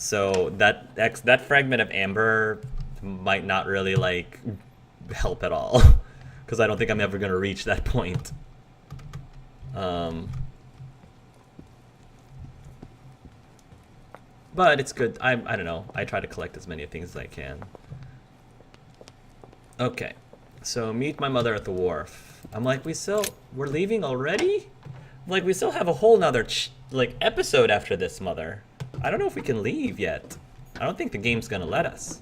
So that fragment of amber might not really like help at all, because I don't think I'm ever gonna reach that point. But it's good. I don't know. I try to collect as many things as I can. Okay, so meet my mother at the wharf. I'm like, we're leaving already? Like, we still have a whole nother like episode after this, mother. I don't know if we can leave yet. I don't think the game's gonna let us.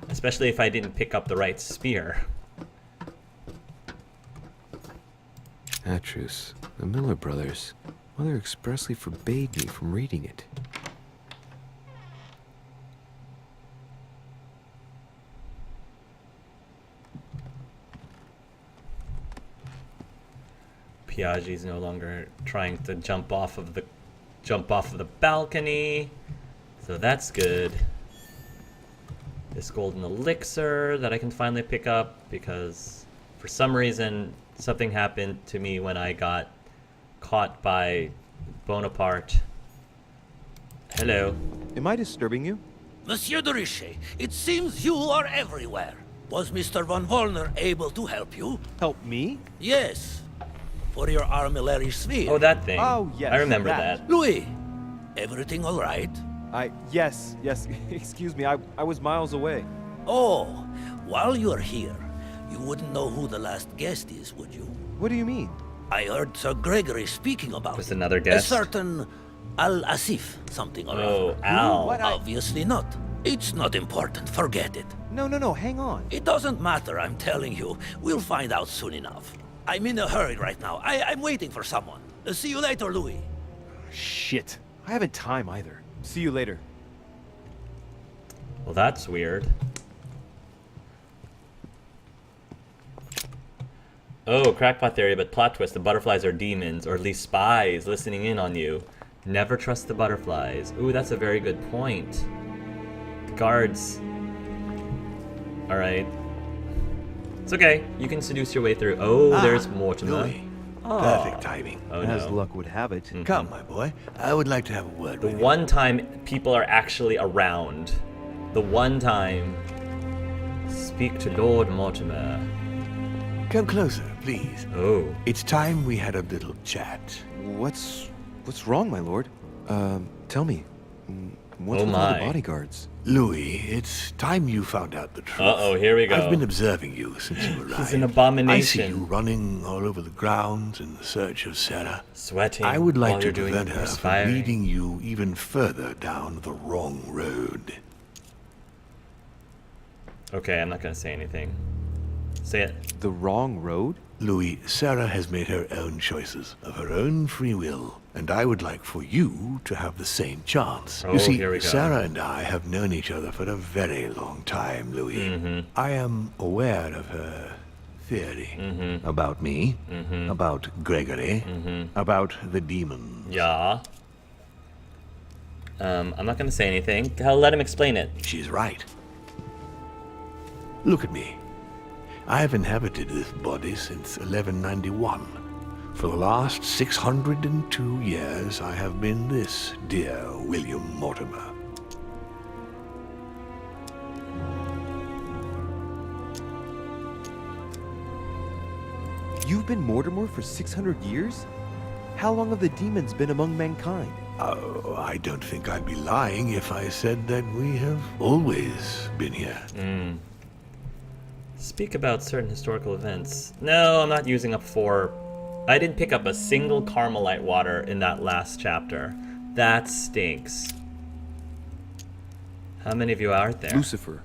Especially if I didn't pick up the right spear. Atrus, the Miller brothers. Mother expressly forbade me from reading it. Piaggi's no longer trying to jump off of the balcony, so that's good. This golden elixir that I can finally pick up, because for some reason something happened to me when I got caught by Bonaparte. Hello. Am I disturbing you? Monsieur de Richet, it seems you are everywhere. Was Mr. von Wollner able to help you? Help me? Yes. For your armillary sphere. Oh, that thing. Oh, yes, I remember that. Louis, everything all right? Yes. Excuse me, I was miles away. Oh, while you're here, you wouldn't know who the last guest is, would you? What do you mean? I heard Sir Gregory speaking about Just it. another guest? A certain Al-Asif, something or Oh, other. Al. What? Obviously not. It's not important, forget it. No, hang on. It doesn't matter, I'm telling you. We'll find out soon enough. I'm in a hurry right now. I'm waiting for someone. See you later, Louis. Shit. I haven't time either. See you later. Well, that's weird. Oh, crackpot theory, but plot twist, the butterflies are demons, or at least spies listening in on you. Never trust the butterflies. Ooh, that's a very good point. The guards. Alright. It's okay. You can seduce your way through. Oh, there's Mortimer. Louis. Oh. Perfect timing. Oh, As no. luck would have it. Come, my boy. I would like to have a word The with one time people are actually around. The one time. Speak to Lord Mortimer. you. Come closer, please. Oh. It's time we had a little chat. What's wrong, my lord? Tell me. What's Oh with all my. the bodyguards? Louis, it's time you found out the truth. Uh-oh, here we go. I've been observing you since you arrived. He's an I see abomination. you running all over the grounds in search of Sarah. Sweating. I would like while to you're doing prevent her from perspiring. leading you even further down the wrong road. Okay, I'm not gonna say anything. Say it. The wrong road? Louis, Sarah has made her own choices of her own free will, and I would like for you to have the same chance. Oh, you see, here we go. Sarah and I have known each other for a very long time, Louis. Mm-hmm. I am aware of her theory Mm-hmm. about me, about Gregory, about the demons. Yeah. I'm not gonna say anything. I'll let him explain it. She's right. Look at me. I have inhabited this body since 1191. For the last 602 years, I have been this dear William Mortimer. You've been Mortimer for 600 years? How long have the demons been among mankind? Oh, I don't think I'd be lying if I said that we have always been here. Speak about certain historical events. No, I'm not using up 4. I didn't pick up a single Carmelite water in that last chapter. That stinks. How many of you are out there? Lucifer,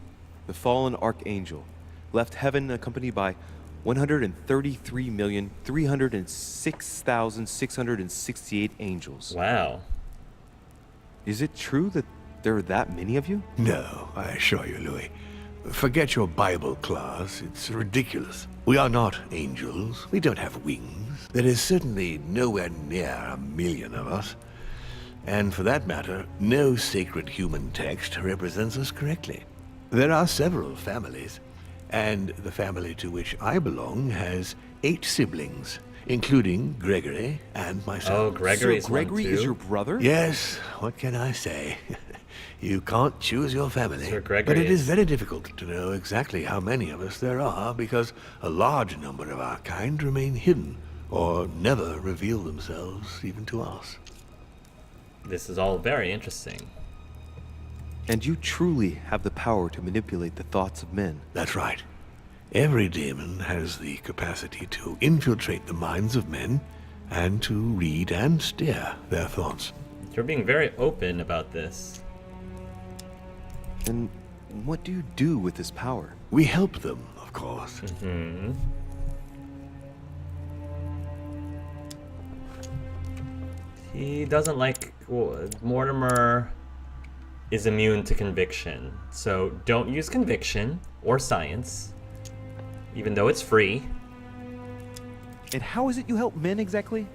the fallen archangel, left heaven accompanied by 133,306,668 angels. Wow. Is it true that there are that many of you? No, I assure you, Louis. Forget your Bible class. It's ridiculous. We are not angels. We don't have wings. There is certainly nowhere near 1,000,000 of us. And for that matter, no sacred human text represents us correctly. There are several families, and the family to which I belong has 8 siblings, including Gregory and myself. Oh, Gregory's So Gregory one too. is your brother? Yes, what can I say? You can't choose your family. Sir But Gregory it is is- very difficult to know exactly how many of us there are because a large number of our kind remain hidden or never reveal themselves even to us. This is all very interesting. And you truly have the power to manipulate the thoughts of men. That's right. Every demon has the capacity to infiltrate the minds of men and to read and steer their thoughts. You're being very open about this. And what do you do with this power? We help them, of course. He doesn't like... well, Mortimer is immune to conviction. So don't use conviction or science, even though it's free. And how is it you help men exactly?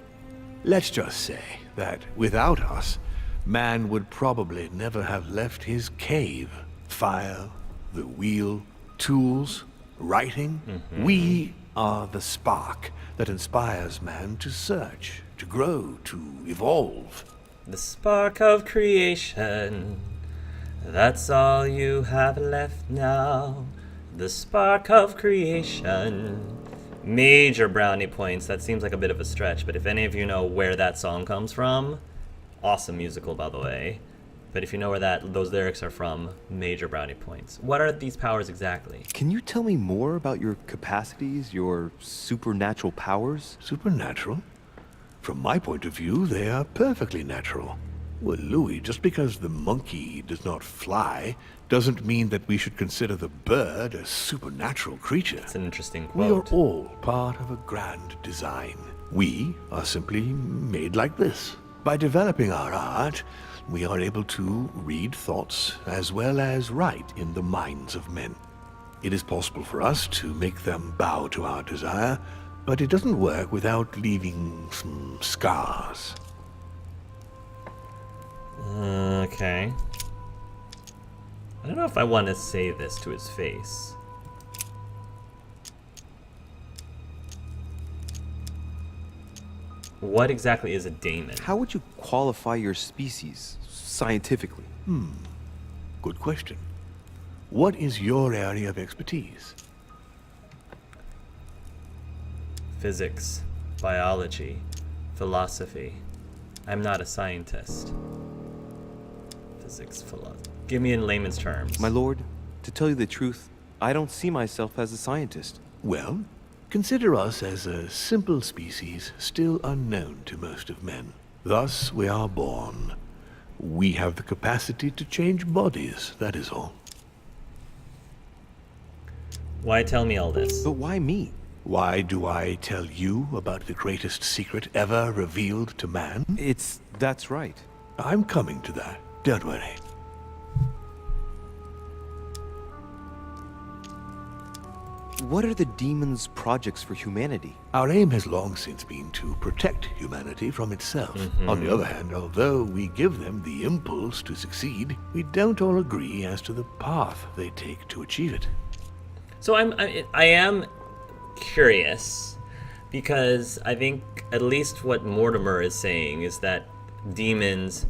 Let's just say that without us, man would probably never have left his cave. Fire, the wheel, tools, writing. We are the spark that inspires man to search, to grow, to evolve. The spark of creation. That's all you have left now. The spark of creation. Major brownie points. That seems like a bit of a stretch, but if any of you know where that song comes from, awesome musical, by the way. But if you know where those lyrics are from, major brownie points. What are these powers exactly? Can you tell me more about your capacities, your supernatural powers? Supernatural? From my point of view, they are perfectly natural. Well, Louis, just because the monkey does not fly doesn't mean that we should consider the bird a supernatural creature. It's an interesting We are quote. all part of a grand design. We are simply made like this. By developing our art, we are able to read thoughts as well as write in the minds of men. It is possible for us to make them bow to our desire, but it doesn't work without leaving some scars. Okay. I don't know if I want to say this to his face. What exactly is a daemon? How would you qualify your species scientifically? Good question. What is your area of expertise? Physics, biology, philosophy. I'm not a scientist. Physics, philosophy. Give me in layman's terms. My lord, to tell you the truth, I don't see myself as a scientist. Well, consider us as a simple species still unknown to most of men. Thus we are born. We have the capacity to change bodies, that is all. Why tell me all this? But why me? Why do I tell you about the greatest secret ever revealed to man? That's right. I'm coming to that. Don't worry. What are the demons' projects for humanity? Our aim has long since been to protect humanity from itself. On the other hand, although we give them the impulse to succeed, we don't all agree as to the path they take to achieve it. So I am curious because I think at least what Mortimer is saying is that demons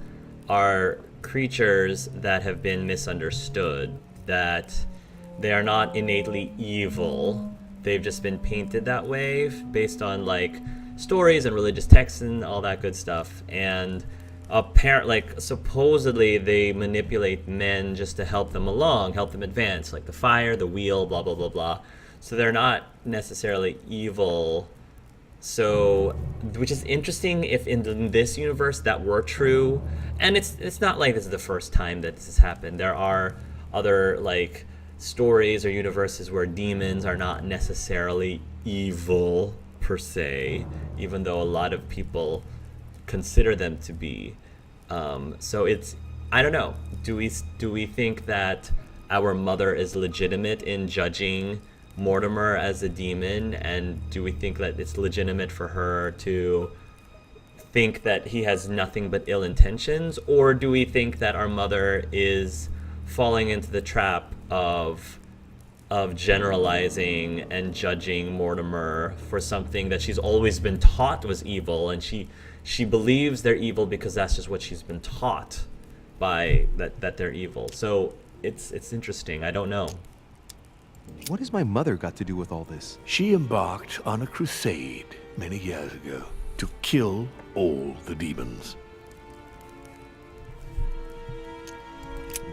are creatures that have been misunderstood, that they are not innately evil. They've just been painted that way based on like stories and religious texts and all that good stuff. And supposedly they manipulate men just to help them along, help them advance, like the fire, the wheel, blah blah blah blah. So they're not necessarily evil. So, which is interesting if in this universe that were true. And it's not like this is the first time that this has happened. There are other like stories or universes where demons are not necessarily evil per se, even though a lot of people consider them to be. So it's, I don't know. Do we think that our mother is legitimate in judging Mortimer as a demon, and do we think that it's legitimate for her to think that he has nothing but ill intentions, or do we think that our mother is falling into the trap of generalizing and judging Mortimer for something that she's always been taught was evil, and she believes they're evil because that's just what she's been taught? by that they're evil. So it's interesting. I don't know. What has my mother got to do with all this? She embarked on a crusade many years ago to kill all the demons.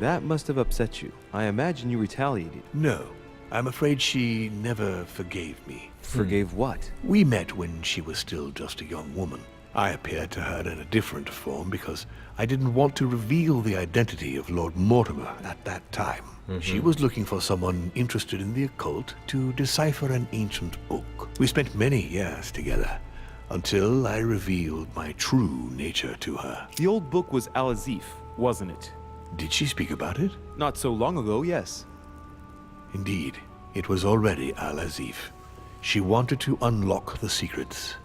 That must have upset you. I imagine you retaliated. No, I'm afraid she never forgave me. Forgave what? We met when she was still just a young woman. I appeared to her in a different form because I didn't want to reveal the identity of Lord Mortimer at that time. She was looking for someone interested in the occult to decipher an ancient book. We spent many years together until I revealed my true nature to her. The old book was Al-Azif, wasn't it? Did she speak about it? Not so long ago, yes. Indeed, it was already Al-Azif. She wanted to unlock the secrets.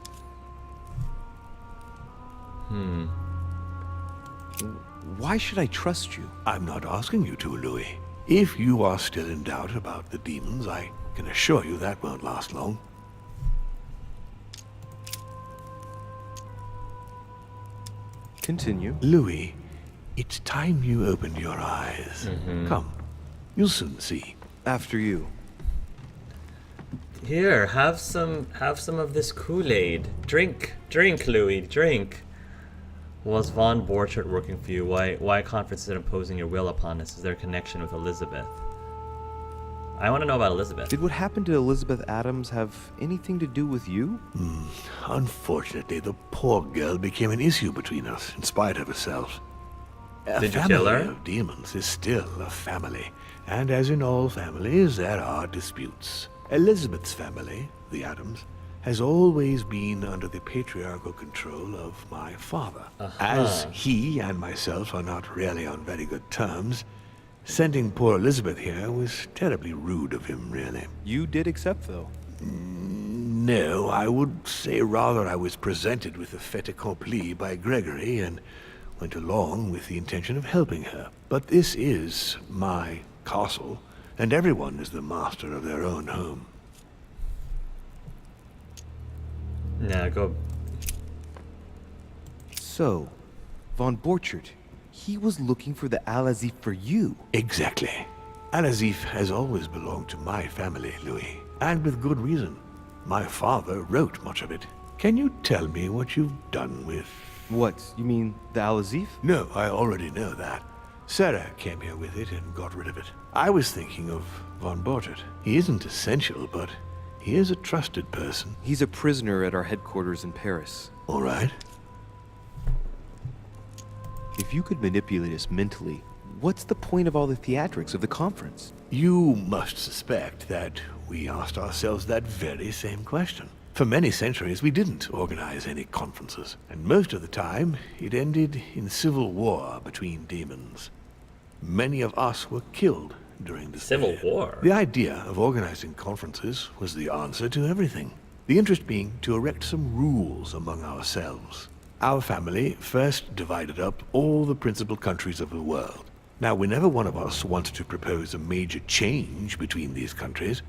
Why should I trust you? I'm not asking you to, Louis. If you are still in doubt about the demons, I can assure you that won't last long. Continue. Louis, it's time you opened your eyes. Come, you'll soon see. After you. Here, have some of this Kool-Aid. Drink, Louis, drink. Was Von Borchardt working for you? Why conference is imposing your will upon us? Is there a connection with Elizabeth? I want to know about Elizabeth. Did what happened to Elizabeth Adams have anything to do with you? Unfortunately, the poor girl became an issue between us, in spite of herself. Did you kill her? A family of demons is still a family, and as in all families, there are disputes. Elizabeth's family, the Adams, has always been under the patriarchal control of my father. As he and myself are not really on very good terms, sending poor Elizabeth here was terribly rude of him, really. You did accept, though. No, I would say rather I was presented with a fait accompli by Gregory and went along with the intention of helping her. But this is my castle, and everyone is the master of their own home. Nah, go. So, Von Borchardt, he was looking for the Al-Azif for you. Exactly. Al-Azif has always belonged to my family, Louis, and with good reason. My father wrote much of it. Can you tell me what you've done with... What, you mean the Al-Azif? No, I already know that. Sarah came here with it and got rid of it. I was thinking of Von Borchardt. He isn't essential, but he is a trusted person. He's a prisoner at our headquarters in Paris. All right. If you could manipulate us mentally, what's the point of all the theatrics of the conference? You must suspect that we asked ourselves that very same question. For many centuries, we didn't organize any conferences, and most of the time, it ended in civil war between demons. Many of us were killed during this Civil period. war? The idea of organizing conferences was the answer to everything. The interest being to erect some rules among ourselves. Our family first divided up all the principal countries of the world. Now, whenever one of us wanted to propose a major change between these countries,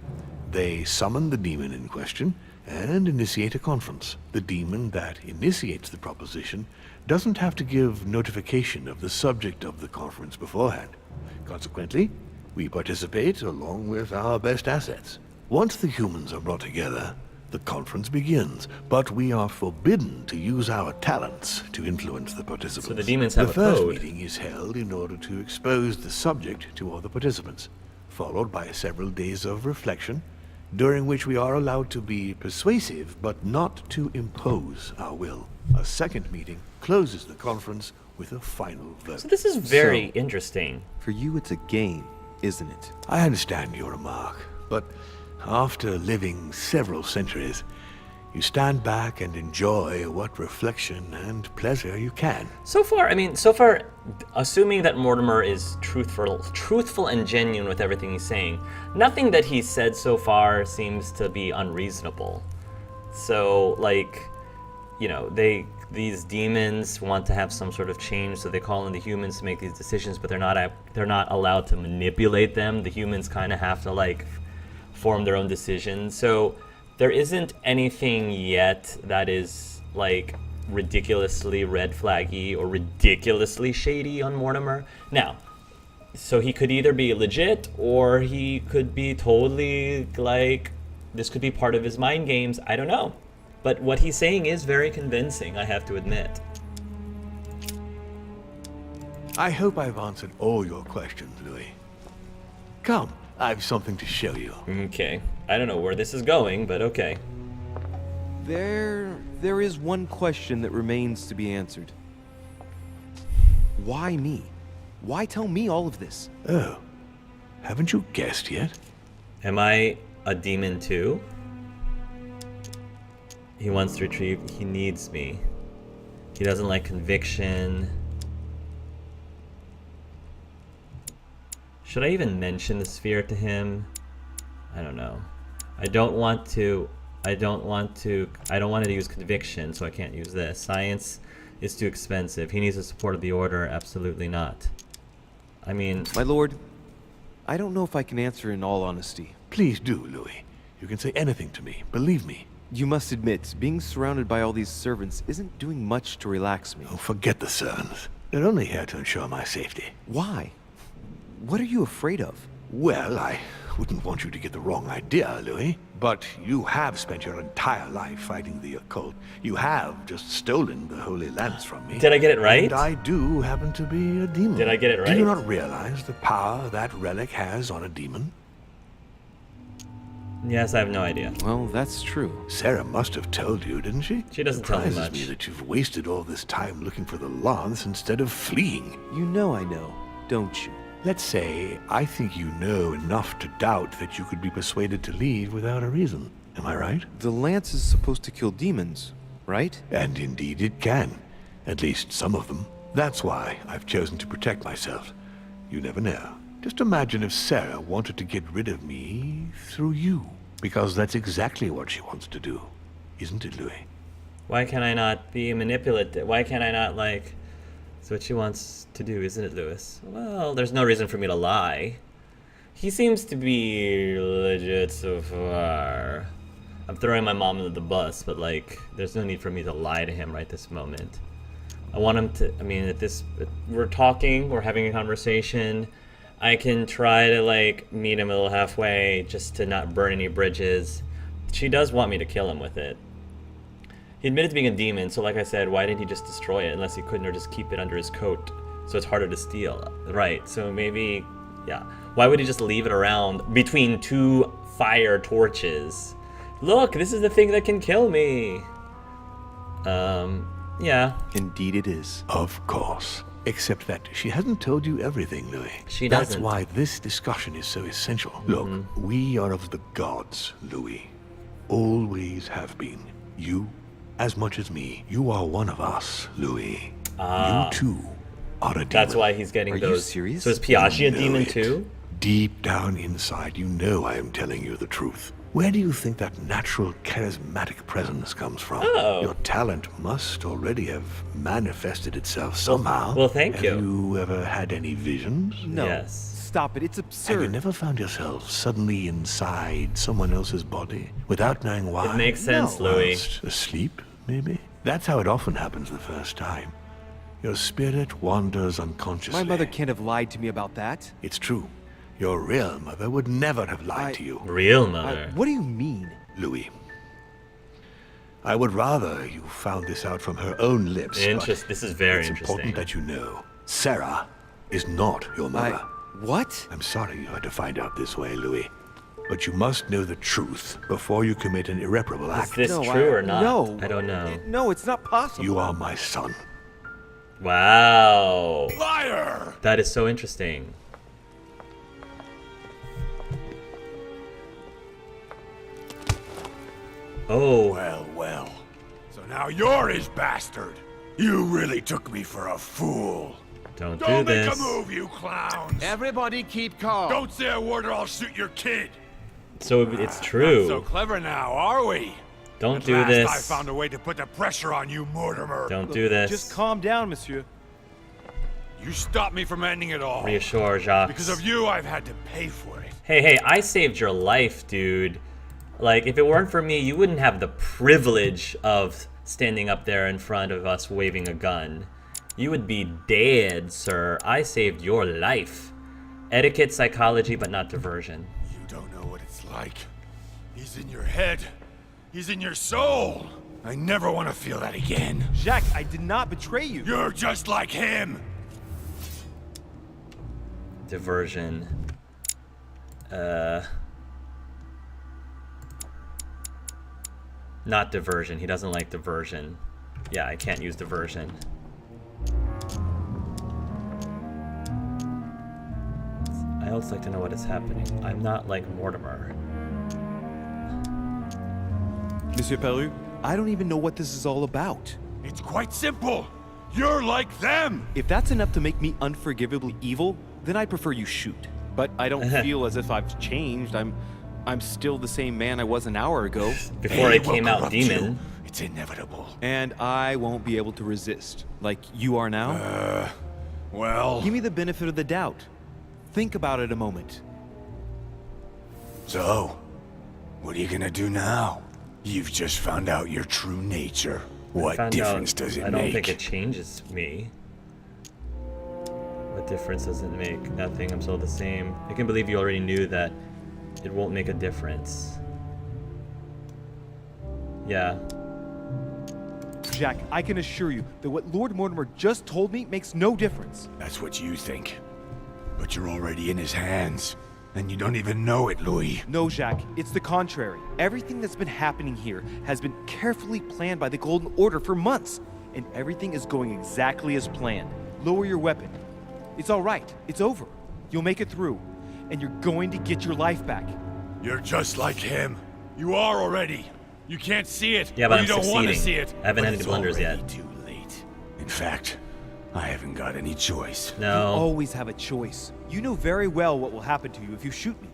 they summon the demon in question and initiate a conference. The demon that initiates the proposition doesn't have to give notification of the subject of the conference beforehand. Consequently, we participate along with our best assets. Once the humans are brought together, the conference begins, but we are forbidden to use our talents to influence the participants. So the demons have the a first code. meeting is held in order to expose the subject to all the participants, followed by several days of reflection, during which we are allowed to be persuasive but not to impose our will. A second meeting closes the conference with a final vote. So this is very So- interesting. For you, it's a game, isn't it? I understand your remark, but after living several centuries, you stand back and enjoy what reflection and pleasure you can. So far, assuming that Mortimer is truthful and genuine with everything he's saying, nothing that he's said so far seems to be unreasonable. So, these demons want to have some sort of change, so they call in the humans to make these decisions, but they're not allowed to manipulate them. The humans kind of have to form their own decisions. So there isn't anything yet that is ridiculously red flaggy or ridiculously shady on Mortimer. Now, so he could either be legit or he could be totally like, this could be part of his mind games. I don't know. But what he's saying is very convincing, I have to admit. I hope I've answered all your questions, Louis. Come, I've something to show you. Okay. I don't know where this is going, but okay. There is one question that remains to be answered. Why me? Why tell me all of this? Oh, haven't you guessed yet? Am I a demon too? He wants to retrieve, he needs me. He doesn't like conviction. Should I even mention the sphere to him? I don't know. I don't want to use conviction, so I can't use this. Science is too expensive. He needs the support of the order. Absolutely not. I mean, My lord, I don't know if I can answer in all honesty. Please do, Louis. You can say anything to me, believe me. You must admit, being surrounded by all these servants isn't doing much to relax me. Oh, forget the servants. They're only here to ensure my safety. Why? What are you afraid of? Well, I wouldn't want you to get the wrong idea, Louis. But you have spent your entire life fighting the occult. You have just stolen the Holy Lance from me. did I get it right? And I do happen to be a demon. Did I get it right? Do you not realize the power that relic has on a demon? Yes, I have no idea. Well, that's true. Sarah must have told you, didn't she? She doesn't tell me Surprises much. me that you've wasted all this time looking for the lance instead of fleeing. You know I know, don't you? Let's say I think you know enough to doubt that you could be persuaded to leave without a reason. Am I right? The lance is supposed to kill demons, right? And indeed it can. At least some of them. That's why I've chosen to protect myself. You never know. Just imagine if Sarah wanted to get rid of me through you. Because that's exactly what she wants to do. Isn't it, Louis? Why can I not be manipulative? Why can't I not, like... That's what she wants to do, isn't it, Louis? Well, there's no reason for me to lie. He seems to be legit so far. I'm throwing my mom under the bus, but, like, there's no need for me to lie to him right this moment. I want him to... I mean, we're talking, we're having a conversation. I can try to, like, meet him a little halfway just to not burn any bridges. She does want me to kill him with it. He admitted to being a demon, so like I said, why didn't he just destroy it unless he couldn't, or just keep it under his coat so it's harder to steal? Right, so maybe, yeah. Why would he just leave it around between two fire torches? Look, this is the thing that can kill me. Yeah. Indeed it is. Of course. Except that she hasn't told you everything, Louis. She That's doesn't. why this discussion is so essential. Look, we are of the gods, Louis. Always have been. You, as much as me, you are one of us, Louis. You too are a demon. That's why he's getting Are you those. serious? So is Piaggi a know demon it. too? Deep down inside, you know I am telling you the truth. Where do you think that natural charismatic presence comes from? Oh. Your talent must already have manifested itself somehow. Well, thank you. Have you ever had any visions? No. Yes. Stop it, it's Have you absurd. never found yourself suddenly inside someone else's body without knowing why? It makes sense, No. Louis. Whilst asleep, maybe? That's how it often happens the first time. Your spirit wanders unconsciously. My mother can't have lied to me about that. It's true. Your real mother would never have lied to you. Real mother. What do you mean? Louis, I would rather you found this out from her own lips. but Interest. This is very it's interesting. important that you know. Sarah is not your mother. What? I'm sorry you had to find out this way, Louis. But you must know the truth before you commit an irreparable Is act. this No, true I- or not? No. I don't know. No, it's not possible. You are my son. Wow. Liar! That is so interesting. Oh, Well, well. So now you're his bastard. You really took me for a fool. don't do Don't make this. a move, you clowns. Everybody keep calm. Don't say a word or I'll shoot your kid. So it's Not so true. clever now, are we? Don't At do last this. I found a way to put the pressure on you, Mortimer. Don't do this. Just calm down, monsieur. You stopped me from ending it all. Reassure Jacques. Because of you, I've had to pay for it. Hey, I saved your life, dude. Like, if it weren't for me, you wouldn't have the privilege of standing up there in front of us waving a gun. You would be dead, sir. I saved your life. Etiquette, psychology, but not diversion. You don't know what it's like. He's in your head. He's in your soul. I never want to feel that again. Jacques, I did not betray you. You're just like him. Diversion. Not diversion. He doesn't like diversion. Yeah, I can't use diversion. I also like to know what is happening. I'm not like Mortimer. Monsieur Peru, I don't even know what this is all about. It's quite simple. You're like them. If that's enough to make me unforgivably evil, then I prefer you shoot. But I don't feel as if I've changed. I'm still the same man I was an hour ago. Before I They will came out corrupt demon. you. It's inevitable. And I won't be able to resist, like you are now. Well, Give me the benefit of the doubt. Think about it a moment. so, what are you gonna do now? You've just found out your true nature. What Found difference out, does it I make? don't think it changes me. What difference does it make? Nothing. I'm still the same. I can believe you already knew that it won't make a difference. Yeah. Jack, I can assure you that what Lord Mortimer just told me makes no difference. That's what you think. But you're already in his hands. And you don't even know it, Louis. No, Jack, it's the contrary. Everything that's been happening here has been carefully planned by the Golden Order for months, and everything is going exactly as planned. Lower your weapon. It's all right. It's over. You'll make it through, and you're going to get your life back. You're just like him. You are already. You can't see it. Yeah, but or I'm you don't want to succeeding. see it. I haven't but had any it's blunders already yet. Too late. In fact, I haven't got any choice. You No. always have a choice. You know very well what will happen to you if you shoot me.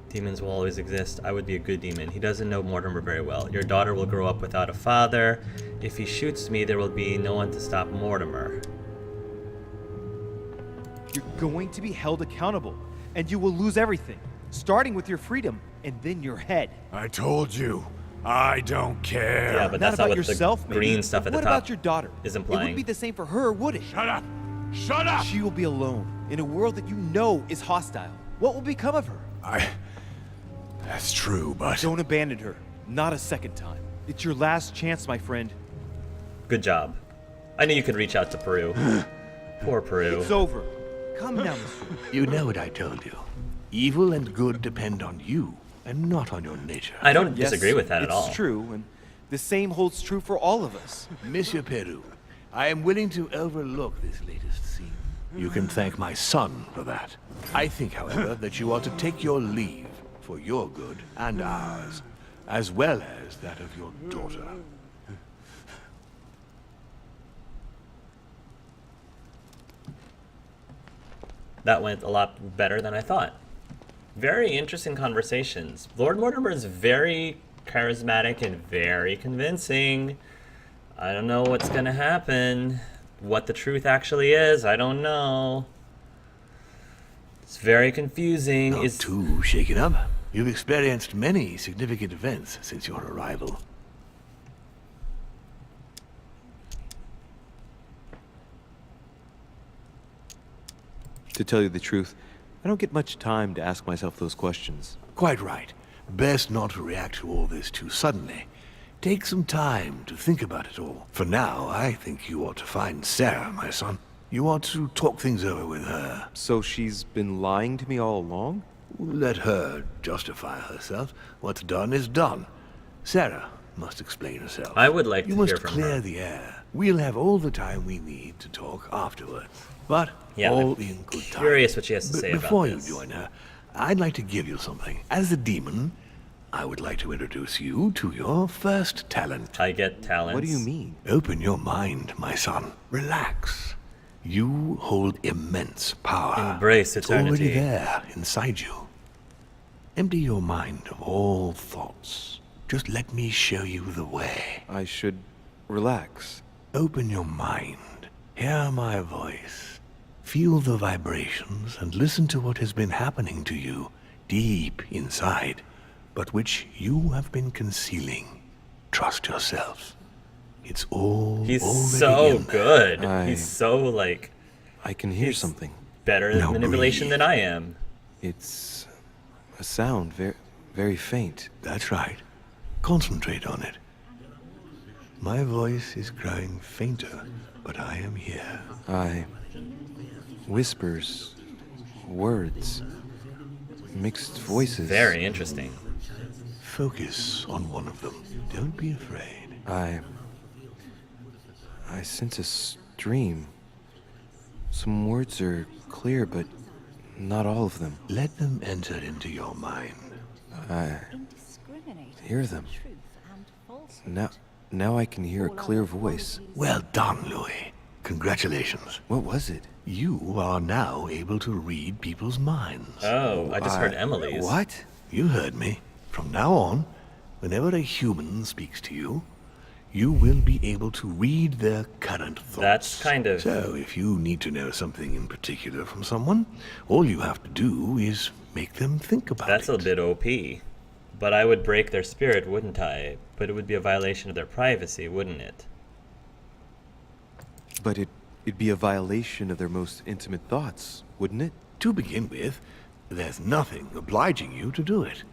Demons will always exist. I would be a good demon. He doesn't know Mortimer very well. Your daughter will grow up without a father. If he shoots me, there will be no one to stop Mortimer. You're going to be held accountable, and you will lose everything, starting with your freedom and then your head. I told you. I don't care. Yeah, but that's not about what yourself, the green stuff at the what top about your daughter? is It implying. wouldn't be the same for her, would it? Shut up! Shut up! She will be alone in a world that you know is hostile. What will become of her? That's true, but... Don't abandon her. Not a second time. It's your last chance, my friend. Good job. I knew you could reach out to Peru. Poor Peru. It's over. Come now, monsieur. You know what I told you. Evil and good depend on you, and not on your nature. I don't Yes, disagree with that at all. It's true, and the same holds true for all of us. Monsieur Peru, I am willing to overlook this latest scene. You can thank my son for that. I think, however, that you ought to take your leave for your good and ours, as well as that of your daughter. That went a lot better than I thought. Very interesting conversations. Lord Mortimer is very charismatic and very convincing. I don't know what's gonna happen. What the truth actually is, I don't know. It's very confusing. Not too shaken up. You've experienced many significant events since your arrival. To tell you the truth, I don't get much time to ask myself those questions. Quite right. Best not to react to all this too suddenly. Take some time to think about it all. For now, I think you ought to find Sarah, my son. You ought to talk things over with her. So she's been lying to me all along? Let her justify herself. What's done is done. Sarah must explain herself. I would like You to must hear from clear her. the air. We'll have all the time we need to talk afterwards. But Yeah, all I'm in good time. curious what she has to say about Before this. you join her, I'd like to give you something. As a demon, I would like to introduce you to your first talent. I get talents. What do you mean? Open your mind, my son. Relax. You hold immense power. Embrace It's already eternity. there, inside you. Empty your mind of all thoughts. Just let me show you the way. I should relax. Open your mind. Hear my voice. Feel the vibrations and listen to what has been happening to you deep inside, but which you have been concealing. trust yourself. It's all He's already so in there. good. I- He's so, like, I can hear He's- something. better at Now manipulation breathe. than I am. It's a sound, very faint. That's right. Concentrate on it. My voice is growing fainter, but I am here. Whispers, words, mixed voices. Very interesting. Focus on one of them. Don't be afraid. I sense a stream. Some words are clear, but not all of them. Let them enter into your mind. I hear them. Now I can hear a clear voice. Well done, Louis. Congratulations. What was it? You are now able to read people's minds. Oh, I just heard Emily's. What? You heard me. From now on, whenever a human speaks to you, you will be able to read their current thoughts. That's kind of... So, if you need to know something in particular from someone, all you have to do is make them think about That's it. a bit OP. But I would break their spirit, wouldn't I? But it would be a violation of their privacy, wouldn't it? But it'd be a violation of their most intimate thoughts, wouldn't it? To begin with, there's nothing obliging you to do it.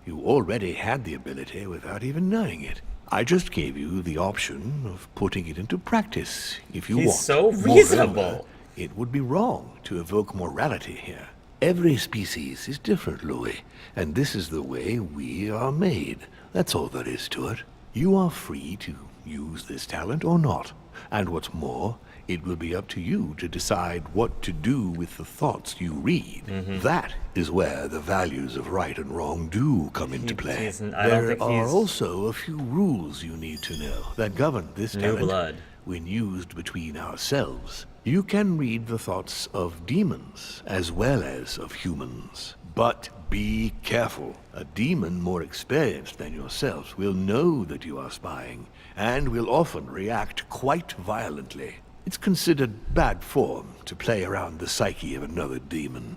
You already had the ability without even knowing it. I just gave you the option of putting it into practice if you He's want. so Moreover, reasonable. it would be wrong to evoke morality here. Every species is different, Louis, and this is the way we are made. That's all there is to it. You are free to use this talent or not. And what's more, it will be up to you to decide what to do with the thoughts you read. That is where the values of right and wrong do come into play. I don't think There are he's- also a few rules you need to know that govern this New talent blood. when used between ourselves. You can read the thoughts of demons as well as of humans. But be careful. A demon more experienced than yourself will know that you are spying and will often react quite violently. It's considered bad form to play around the psyche of another demon.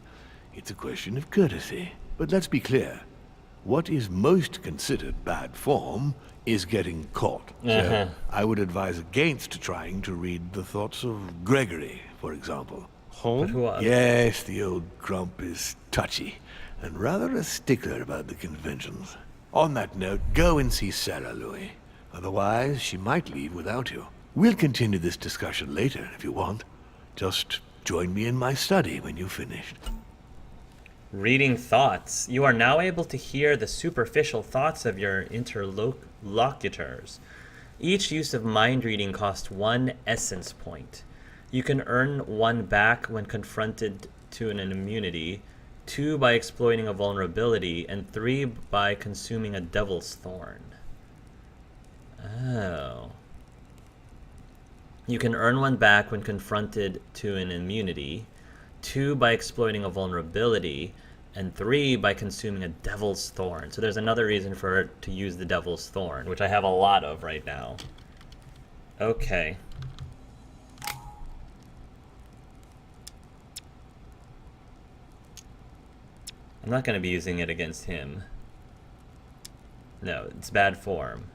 It's a question of courtesy. But let's be clear. What is most considered bad form is getting caught. So I would advise against trying to read the thoughts of Gregory, for example. But who are... Yes, the old grump is touchy and rather a stickler about the conventions. On that note, go and see Sarah, Louis. Otherwise, she might leave without you. We'll continue this discussion later if you want. Just join me in my study when you've finished. Reading thoughts. You are now able to hear the superficial thoughts of your interlocutors. Each use of mind reading costs 1 essence point. You can earn 1 back when confronted to an immunity, 2 by exploiting a vulnerability, and 3 by consuming a devil's thorn. Oh. You can earn 1 back when confronted to an immunity, 2 by exploiting a vulnerability, and 3 by consuming a devil's thorn. So there's another reason for it to use the devil's thorn, which I have a lot of right now. Okay. I'm not going to be using it against him. No, it's bad form.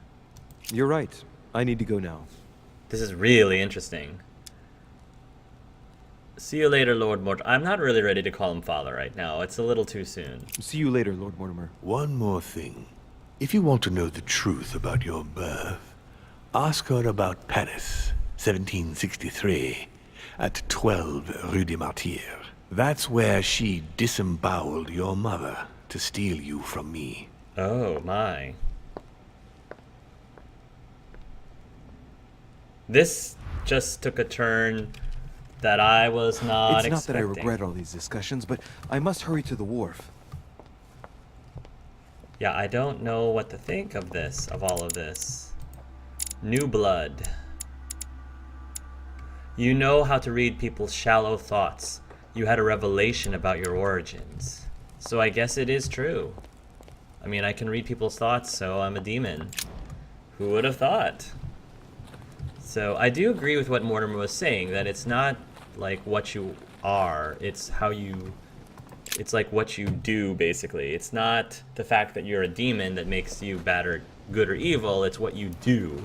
You're right. I need to go now. This is really interesting. See you later, Lord Mortimer. I'm not really ready to call him father right now. It's a little too soon. See you later, Lord Mortimer. One more thing. If you want to know the truth about your birth, ask her about Paris, 1763, at 12 Rue des Martyrs. That's where she disemboweled your mother to steal you from me. Oh, my. This just took a turn that I was not It's not expecting. that I regret all these discussions, but I must hurry to the wharf. Yeah, I don't know what to think of this, of all of this. New blood. You know how to read people's shallow thoughts. You had a revelation about your origins. So I guess it is true. I mean, I can read people's thoughts, so I'm a demon. Who would have thought? So I do agree with what Mortimer was saying, that it's not like what you are, it's how you... It's like what you do, basically. It's not the fact that you're a demon that makes you bad or good or evil, it's what you do.